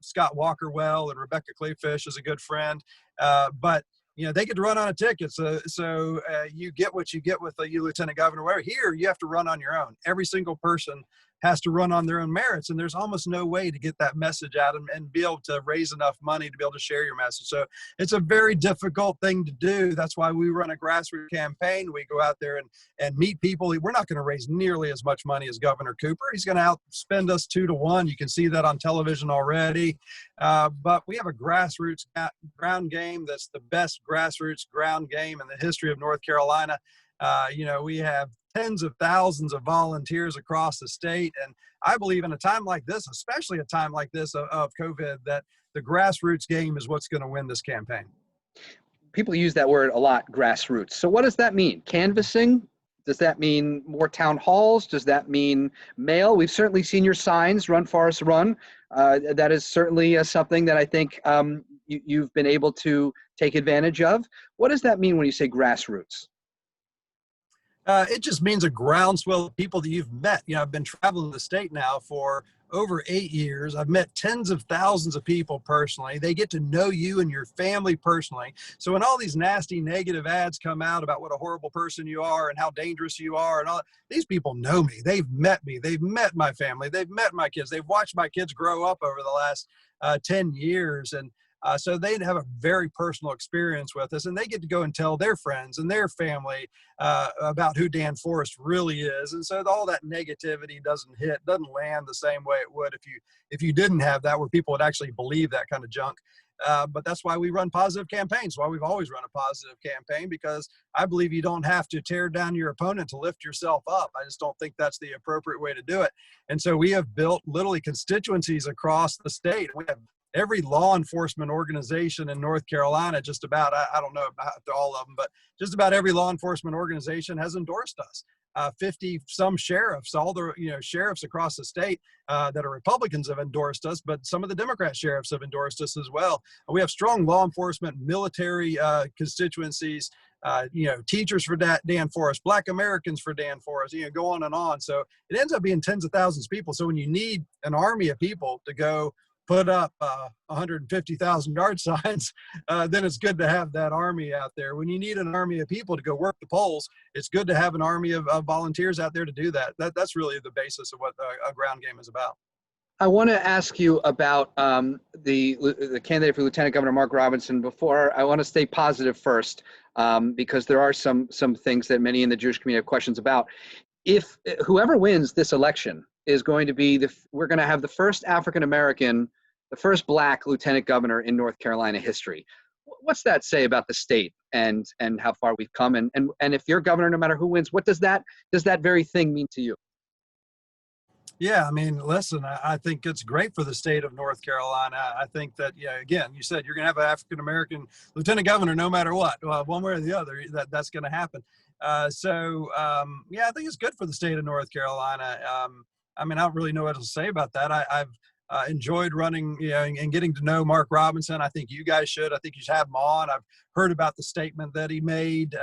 Scott Walker well, and Rebecca Cleefish is a good friend. But they get to run on a ticket. So you get what you get with a lieutenant governor. Where here, you have to run on your own. Every single person has to run on their own merits. And there's almost no way to get that message out and be able to raise enough money to be able to share your message. So it's a very difficult thing to do. That's why we run a grassroots campaign. We go out there and meet people. We're not going to raise nearly as much money as Governor Cooper. He's going to outspend us 2 to 1. You can see that on television already. But we have a grassroots ground game that's the best grassroots ground game in the history of North Carolina. We have tens of thousands of volunteers across the state. And I believe in a time like this, especially a time like this of COVID, that the grassroots game is what's going to win this campaign. People use that word a lot, grassroots. So what does that mean? Canvassing? Does that mean more town halls? Does that mean mail? We've certainly seen your signs, Run Forest Run. That is certainly something that I think you've been able to take advantage of. What does that mean when you say grassroots? It just means a groundswell of people that you've met. I've been traveling the state now for over 8 years. I've met tens of thousands of people personally. They get to know you and your family personally. So when all these nasty negative ads come out about what a horrible person you are and how dangerous you are and all, these people know me. They've met me. They've met my family. They've met my kids. They've watched my kids grow up over the last 10 years. And so they have a very personal experience with us, and they get to go and tell their friends and their family about who Dan Forest really is. And so all that negativity doesn't land the same way it would if you didn't have that, where people would actually believe that kind of junk. But that's why we run positive campaigns, why we've always run a positive campaign, because I believe you don't have to tear down your opponent to lift yourself up. I just don't think that's the appropriate way to do it. And so we have built literally constituencies across the state. We have every law enforcement organization in North Carolina, just about, I don't know about all of them, but just about every law enforcement organization has endorsed us. 50 some sheriffs, all the sheriffs across the state that are Republicans have endorsed us, but some of the Democrat sheriffs have endorsed us as well. We have strong law enforcement, military constituencies, teachers for Dan Forest, Black Americans for Dan Forest, go on and on. So it ends up being tens of thousands of people. So when you need an army of people to go put up 150,000 yard signs, then it's good to have that army out there. When you need an army of people to go work the polls, it's good to have an army of volunteers out there to do that. That's really the basis of what a ground game is about. I want to ask you about the candidate for Lieutenant Governor, Mark Robinson. Before, I want to stay positive first, because there are some things that many in the Jewish community have questions about. If whoever wins this election is going to be we're going to have the first African American, the first Black lieutenant governor in North Carolina history. What's that say about the state and how far we've come? And if you're governor, no matter who wins, what does that very thing mean to you? Yeah, I mean, listen, I think it's great for the state of North Carolina. I think that, yeah, again, you said you're going to have an African American lieutenant governor no matter what, one way or the other, that's going to happen. Yeah, I think it's good for the state of North Carolina. I mean, I don't really know what to say about that. I've enjoyed running, and getting to know Mark Robinson. I think you guys should. I think you should have him on. I've heard about the statement that he made.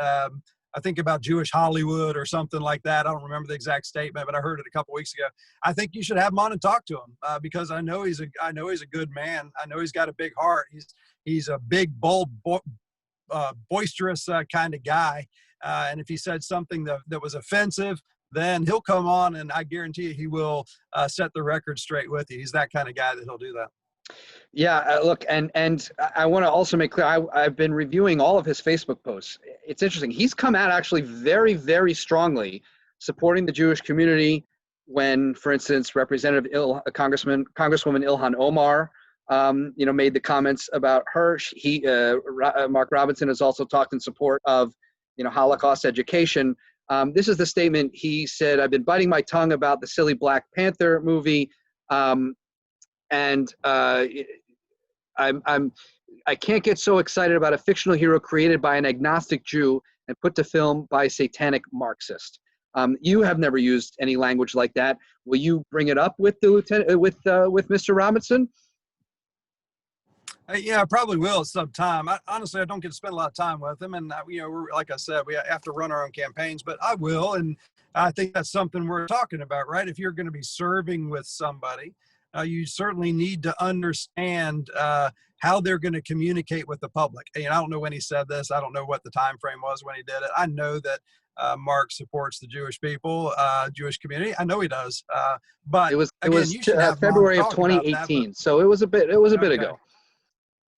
I think about Jewish Hollywood or something like that. I don't remember the exact statement, but I heard it a couple weeks ago. I think you should have him on and talk to him, because I know he's a good man. I know he's got a big heart. He's a big, bold, boisterous kind of guy. And if he said something that was offensive, then he'll come on, and I guarantee you he will set the record straight with you. He's that kind of guy that he'll do that. Yeah, look, and I want to also make clear, I've been reviewing all of his Facebook posts. It's interesting. He's come out actually very, very strongly supporting the Jewish community when, for instance, Congresswoman Ilhan Omar, made the comments about her. Mark Robinson has also talked in support of, Holocaust education. This is the statement. He said, "I've been biting my tongue about the silly Black Panther movie. I can't get so excited about a fictional hero created by an agnostic Jew and put to film by a satanic Marxist." You have never used any language like that. Will you bring it up with the lieutenant, with Mr. Robinson? Yeah, I probably will at some time. Honestly, I don't get to spend a lot of time with him, and we're, like I said, we have to run our own campaigns. But I will, and I think that's something we're talking about, right? If you're going to be serving with somebody, you certainly need to understand how they're going to communicate with the public. And I don't know when he said this. I don't know what the time frame was when he did it. I know that Mark supports the Jewish people, Jewish community. I know he does. But it was you should have February of 2018, so it was a bit ago.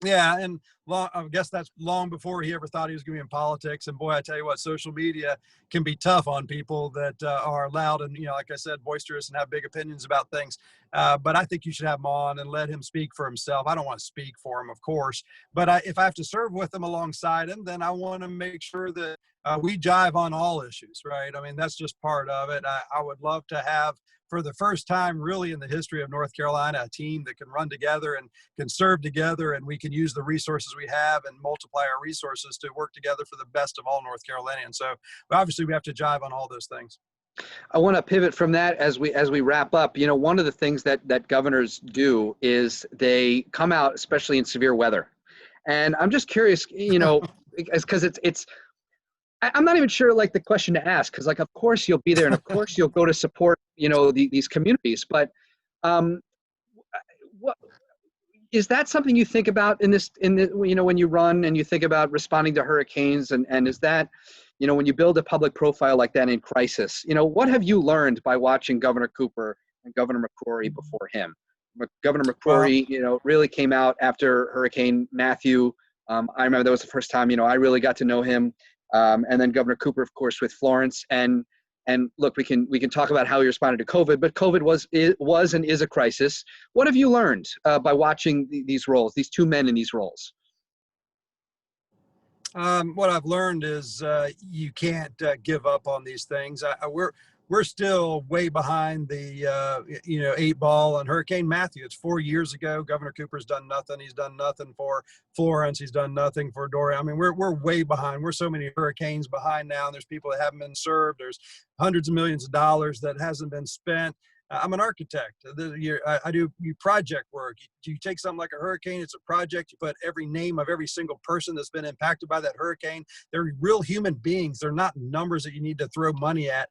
Yeah, and I guess that's long before he ever thought he was going to be in politics. And boy, I tell you what, social media can be tough on people that are loud and, like I said, boisterous and have big opinions about things. But I think you should have him on and let him speak for himself. I don't want to speak for him, of course, but if I have to serve with him alongside him, then I want to make sure that we jive on all issues, right? I mean, that's just part of it. I would love to have, for the first time really in the history of North Carolina, a team that can run together and can serve together, and we can use the resources we have and multiply our resources to work together for the best of all North Carolinians. So obviously we have to jive on all those things. I want to pivot from that as we wrap up. One of the things that governors do is they come out, especially in severe weather. And I'm just curious, because I'm not even sure the question to ask, because of course you'll be there and of course you'll go to support these communities, but what is that something you think about when you run and you think about responding to hurricanes, and is that when you build a public profile like that in crisis, what have you learned by watching Governor Cooper and Governor McCrory before him? Governor McCrory really came out after Hurricane Matthew. I remember that was the first time I really got to know him. And then Governor Cooper, of course, with Florence. And look, we can talk about how he responded to COVID, but COVID was and is a crisis. What have you learned by watching these roles, these two men in these roles? What I've learned is you can't give up on these things. We're still way behind the 8 ball on Hurricane Matthew. It's 4 years ago. Governor Cooper's done nothing. He's done nothing for Florence. He's done nothing for Dorian. I mean, we're way behind. We're so many hurricanes behind now. And there's people that haven't been served. There's hundreds of millions of dollars that hasn't been spent. I'm an architect. I do project work. You take something like a hurricane, it's a project. You put every name of every single person that's been impacted by that hurricane. They're real human beings. They're not numbers that you need to throw money at.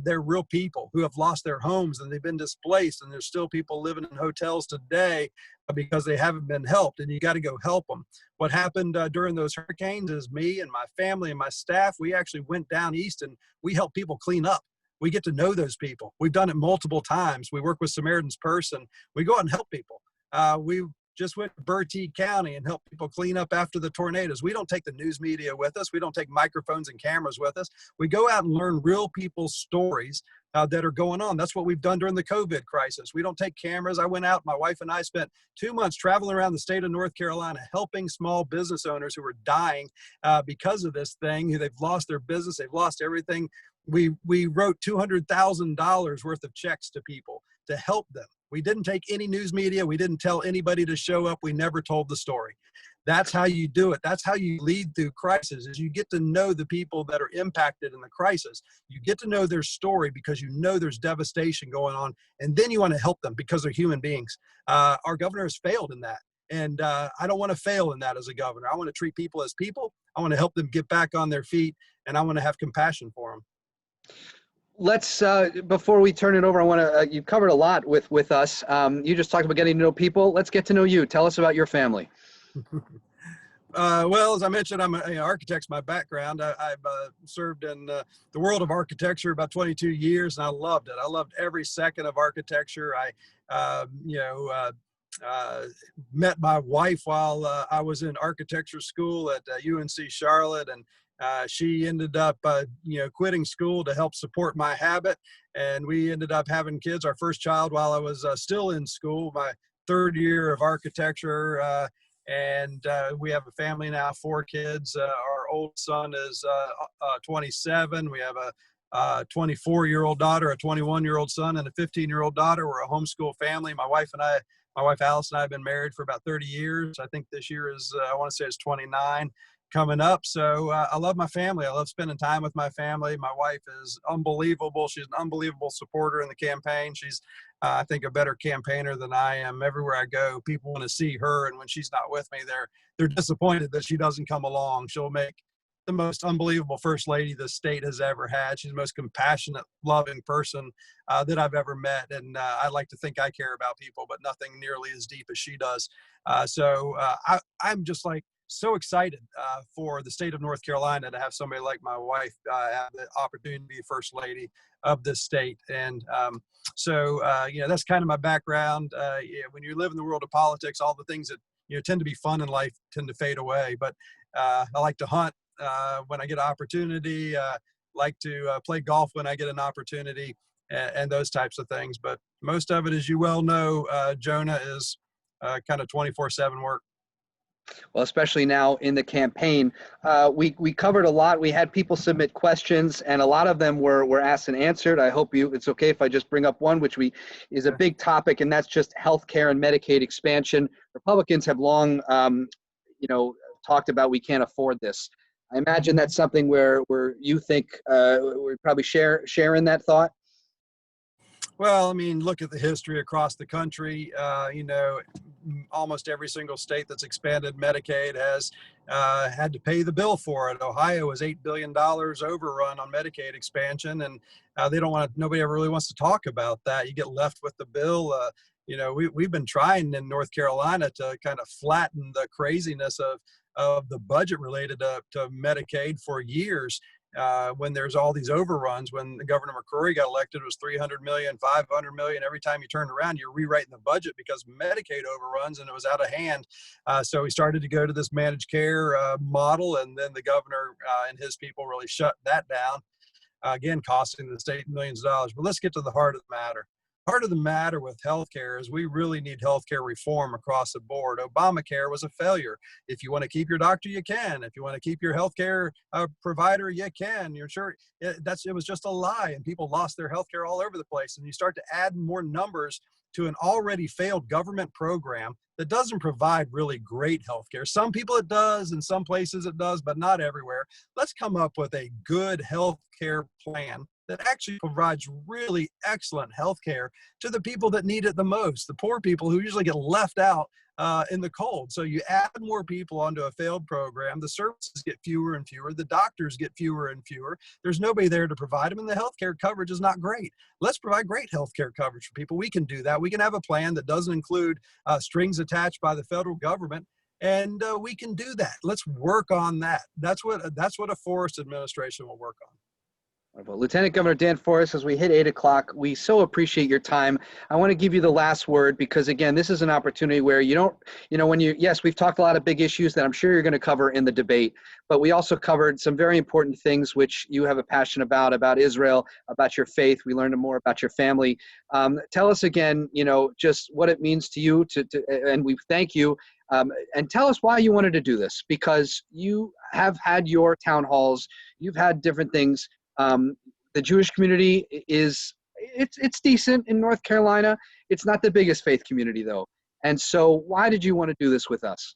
They're real people who have lost their homes and they've been displaced. And there's still people living in hotels today because they haven't been helped, and you got to go help them. What happened during those hurricanes is me and my family and my staff, we actually went down east and we helped people clean up. We get to know those people. We've done it multiple times. We work with Samaritan's Purse, and we go out and help people. We just went to Bertie County and helped people clean up after the tornadoes. We don't take the news media with us. We don't take microphones and cameras with us. We go out and learn real people's stories that are going on. That's what we've done during the COVID crisis. We don't take cameras. I went out, my wife and I spent 2 months traveling around the state of North Carolina, helping small business owners who are dying because of this thing, who they've lost their business, they've lost everything. We wrote $200,000 worth of checks to people to help them. We didn't take any news media. We didn't tell anybody to show up. We never told the story. That's how you do it. That's how you lead through crisis, is you get to know the people that are impacted in the crisis. You get to know their story because you know there's devastation going on, and then you want to help them because they're human beings. Our governor has failed in that. And I don't want to fail in that as a governor. I want to treat people as people. I want to help them get back on their feet, and I want to have compassion for them. Let's, before we turn it over, I want to, you've covered a lot with us. You just talked about getting to know people. Let's get to know you. Tell us about your family. Well, as I mentioned, I'm an architect's my background. I've served in the world of architecture about 22 years, and I loved it. I loved every second of architecture. I met my wife while I was in architecture school at UNC Charlotte, and she ended up, quitting school to help support my habit. And we ended up having kids, our first child while I was still in school, my third year of architecture. And we have a family now, 4 kids. Our old son is 27. We have a 24-year-old daughter, a 21-year-old son, and a 15-year-old daughter. We're a homeschool family. My wife Alice and I have been married for about 30 years. I think this year is, I want to say it's 29 coming up. So I love my family. I love spending time with my family. My wife is unbelievable. She's an unbelievable supporter in the campaign. She's, I think, a better campaigner than I am. Everywhere I go, people want to see her. And when she's not with me, they're disappointed that she doesn't come along. She'll make the most unbelievable first lady the state has ever had. She's the most compassionate, loving person that I've ever met. And I like to think I care about people, but nothing nearly as deep as she does. I'm just like so excited for the state of North Carolina to have somebody like my wife have the opportunity to be first lady of this state. And that's kind of my background. When you live in the world of politics, all the things that tend to be fun in life tend to fade away. But I like to hunt when I get an opportunity. Like to play golf when I get an opportunity, and those types of things. But most of it, as you well know, Jonah, is kind of 24/7 work. Well, especially now in the campaign, we covered a lot. We had people submit questions, and a lot of them were asked and answered. I hope it's okay if I just bring up one, which is a big topic, and that's just healthcare and Medicaid expansion. Republicans have long, talked about we can't afford this. I imagine that's something where you think we probably share in that thought. Well, I mean, look at the history across the country. Almost every single state that's expanded Medicaid has had to pay the bill for it. Ohio is $8 billion overrun on Medicaid expansion, and nobody ever really wants to talk about that. You get left with the bill. We've been trying in North Carolina to kind of flatten the craziness of the budget related to Medicaid for years. When there's all these overruns, when Governor McCrory got elected, it was 300 million, 500 million. Every time you turned around, you're rewriting the budget because Medicaid overruns, and it was out of hand. So we started to go to this managed care model, and then the governor and his people really shut that down, again, costing the state millions of dollars. But let's get to the heart of the matter. Part of the matter with healthcare is we really need healthcare reform across the board. Obamacare was a failure. If you want to keep your doctor, you can. If you want to keep your healthcare provider, you can. You're sure it was just a lie, and people lost their healthcare all over the place. And you start to add more numbers to an already failed government program that doesn't provide really great healthcare. Some people it does, in some places it does, but not everywhere. Let's come up with a good healthcare plan that actually provides really excellent health care to the people that need it the most, the poor people who usually get left out in the cold. So you add more people onto a failed program, the services get fewer and fewer, the doctors get fewer and fewer, there's nobody there to provide them, and the health care coverage is not great. Let's provide great health care coverage for people. We can do that. We can have a plan that doesn't include strings attached by the federal government, and we can do that. Let's work on that. That's what a Forrest administration will work on. Wonderful. Lieutenant Governor Dan Forest, as we hit 8 o'clock, we so appreciate your time. I want to give you the last word because, again, this is an opportunity where you don't, yes, we've talked a lot of big issues that I'm sure you're going to cover in the debate, but we also covered some very important things which you have a passion about Israel, about your faith. We learned more about your family. Tell us again, just what it means to you, and we thank you. And tell us why you wanted to do this, because you have had your town halls, you've had different things. The Jewish community it's decent in North Carolina. It's not the biggest faith community though. And so why did you want to do this with us?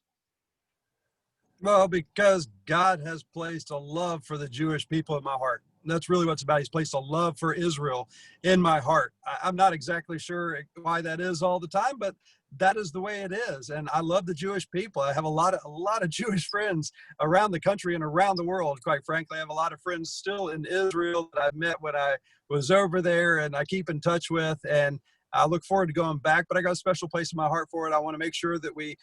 Well, because God has placed a love for the Jewish people in my heart. And that's really what it's about. He's placed a love for Israel in my heart. I'm not exactly sure why that is all the time, but that is the way it is. And I love the Jewish people. I have a lot of Jewish friends around the country and around the world. Quite frankly, I have a lot of friends still in Israel that I met when I was over there, and I keep in touch with. And I look forward to going back, but I got a special place in my heart for it. I want to make sure that we,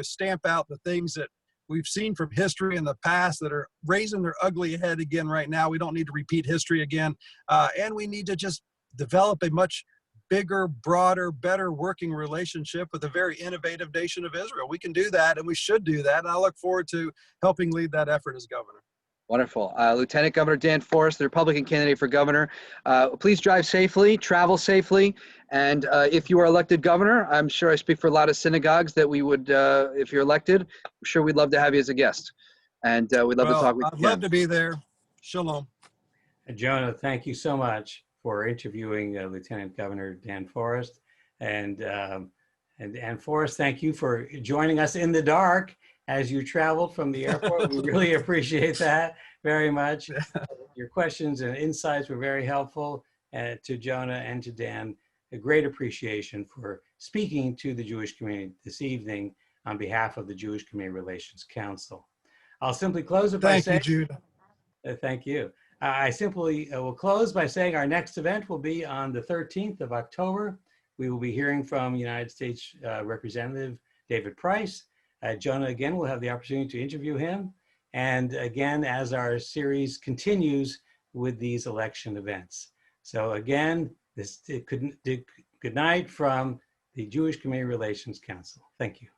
stamp out the things that we've seen from history in the past that are raising their ugly head again right now. We don't need to repeat history again. And we need to just develop a much bigger, broader, better working relationship with a very innovative nation of Israel. We can do that, and we should do that. And I look forward to helping lead that effort as governor. Wonderful. Lieutenant Governor Dan Forest, the Republican candidate for governor. Please drive safely, travel safely. And if you are elected governor, I'm sure I speak for a lot of synagogues that we would, if you're elected, I'm sure we'd love to have you as a guest. And we'd love to talk with you I'd again. love to be there. Shalom. Jonah, thank you so much for interviewing Lieutenant Governor Dan Forest. And Forrest, thank you for joining us in the dark as you traveled from the airport. We really appreciate that very much. Your questions and insights were very helpful to Jonah and to Dan. A great appreciation for speaking to the Jewish community this evening on behalf of the Jewish Community Relations Council. I'll simply close it by saying— Thank you, Judah. Thank you. I simply will close by saying our next event will be on the 13th of October. We will be hearing from United States Representative David Price. Jonah, again, will have the opportunity to interview him. And again, as our series continues with these election events. So again, good night from the Jewish Community Relations Council. Thank you.